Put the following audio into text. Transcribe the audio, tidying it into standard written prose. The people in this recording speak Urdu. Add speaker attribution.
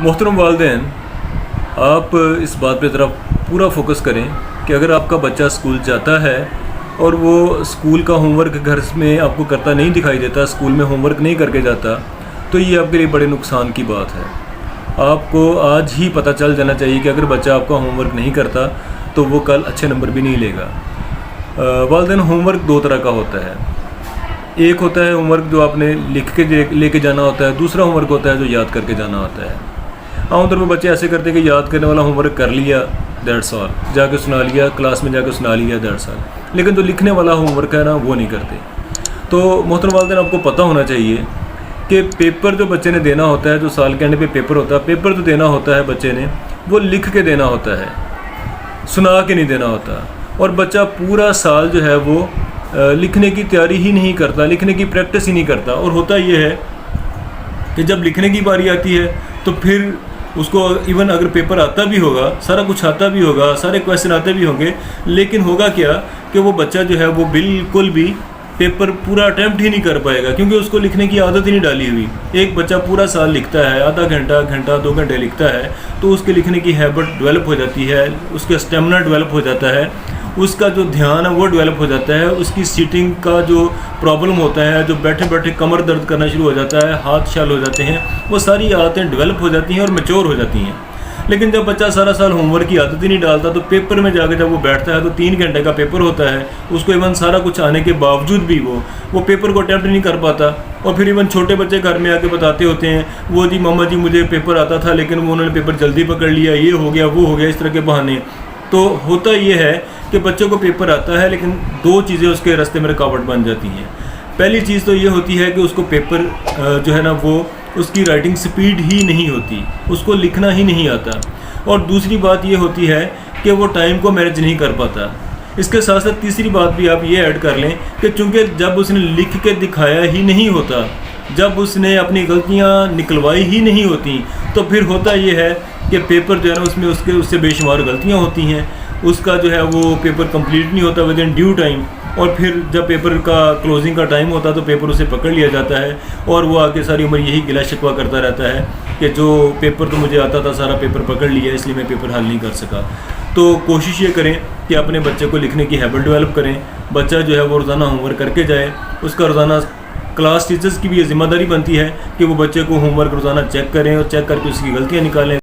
Speaker 1: محترم والدین، آپ اس بات پہ ذرا پورا فوکس کریں کہ اگر آپ کا بچہ اسکول جاتا ہے اور وہ اسکول کا ہوم ورک گھر میں آپ کو کرتا نہیں دکھائی دیتا، اسکول میں ہوم ورک نہیں کر کے جاتا، تو یہ آپ کے لیے بڑے نقصان کی بات ہے۔ آپ کو آج ہی پتہ چل جانا چاہیے کہ اگر بچہ آپ کا ہوم ورک نہیں کرتا تو وہ کل اچھے نمبر بھی نہیں لے گا۔ والدین، ہوم ورک دو طرح کا ہوتا ہے۔ ایک ہوتا ہے ہوم ورک جو آپ نے لکھ کے لے کے جانا ہوتا ہے، دوسرا ہوم ورک ہوتا ہے جو یاد کر کے جانا ہوتا ہے۔ عام طور پہ بچے ایسے کرتے ہیں کہ یاد کرنے والا ہوم ورک کر لیا، دیٹس آل، جا کے سنا لیا، کلاس میں جا کے سنا لیا، دیٹس آل، لیکن جو لکھنے والا ہوم ورک ہے نا وہ نہیں کرتے۔ تو محترم والدین، آپ کو پتہ ہونا چاہیے کہ پیپر جو بچے نے دینا ہوتا ہے، جو سال کے اینڈ پہ پیپر ہوتا ہے، پیپر جو دینا ہوتا ہے بچے نے وہ لکھ کے دینا ہوتا ہے، سنا کے نہیں دینا ہوتا۔ اور بچہ پورا سال جو ہے وہ لکھنے کی تیاری ہی نہیں کرتا، لکھنے کی پریکٹس ہی نہیں کرتا۔ اور ہوتا یہ ہے کہ جب لکھنے کی باری آتی ہے تو پھر اس کو ایون اگر پیپر آتا بھی ہوگا، سارا کچھ آتا بھی ہوگا، سارے کویسچن آتے بھی ہوں گے، لیکن ہوگا کیا کہ وہ بچہ جو ہے وہ بالکل بھی پیپر پورا اٹیمپٹ ہی نہیں کر پائے گا، کیونکہ اس کو لکھنے کی عادت ہی نہیں ڈالی ہوئی۔ ایک بچہ پورا سال لکھتا ہے، آدھا گھنٹہ 2 گھنٹے لکھتا ہے، تو اس کے لکھنے کی ہیبٹ ڈیولپ ہو جاتی ہے، اس کا اسٹیمنا ڈیولپ ہو جاتا ہے، اس کا جو دھیان ہے وہ ڈیولپ ہو جاتا ہے، اس کی سیٹنگ کا جو پرابلم ہوتا ہے، جو بیٹھے بیٹھے کمر درد کرنا شروع ہو جاتا ہے، ہاتھ شل ہو جاتے ہیں، وہ ساری عادتیں ڈیولپ ہو جاتی ہیں اور میچور ہو جاتی ہیں۔ لیکن جب بچہ سارا سال ہوم ورک کی عادت ہی نہیں ڈالتا تو پیپر میں جا کے جب وہ بیٹھتا ہے تو 3 گھنٹے کا پیپر ہوتا ہے، اس کو ایون سارا کچھ آنے کے باوجود بھی وہ پیپر کو اٹیمپٹ نہیں کر پاتا۔ اور پھر ایون چھوٹے بچے گھر میں آ کے بتاتے ہوتے ہیں، وہ جی ماما جی مجھے پیپر آتا تھا لیکن انہوں نے پیپر جلدی پکڑ لیا، یہ ہو گیا وہ ہو گیا، اس طرح کے بہانے۔ تو ہوتا یہ ہے کہ بچوں کو پیپر آتا ہے لیکن 2 چیزیں اس کے راستے میں رکاوٹ بن جاتی ہیں۔ پہلی چیز تو یہ ہوتی ہے کہ اس کو پیپر جو ہے نا وہ اس کی رائٹنگ سپیڈ ہی نہیں ہوتی، اس کو لکھنا ہی نہیں آتا۔ اور دوسری بات یہ ہوتی ہے کہ وہ ٹائم کو مینیج نہیں کر پاتا۔ اس کے ساتھ ساتھ تیسری بات بھی آپ یہ ایڈ کر لیں کہ چونکہ جب اس نے لکھ کے دکھایا ہی نہیں ہوتا، جب اس نے اپنی غلطیاں نکلوائی ہی نہیں ہوتی، تو پھر ہوتا یہ ہے کہ پیپر جو ہے نا اس سے بے شمار غلطیاں ہوتی ہیں، اس کا جو ہے وہ پیپر کمپلیٹ نہیں ہوتا ود ان ڈیو ٹائم، اور پھر جب پیپر کا کلوزنگ کا ٹائم ہوتا تو پیپر اسے پکڑ لیا جاتا ہے، اور وہ آگے ساری عمر یہی گلا شکوہ کرتا رہتا ہے کہ جو پیپر تو مجھے آتا تھا سارا پیپر پکڑ لیا، اس لیے میں پیپر حل نہیں کر سکا۔ تو کوشش یہ کریں کہ اپنے بچے کو لکھنے کی ہیبٹ ڈیولپ کریں، بچہ جو ہے وہ روزانہ ہوم ورک کر کے جائے، اس کا روزانہ کلاس ٹیچرز کی بھی یہ ذمہ داری بنتی ہے کہ وہ بچے کو ہوم ورک روزانہ چیک کریں اور چیک کر کے اس کی غلطیاں نکالیں۔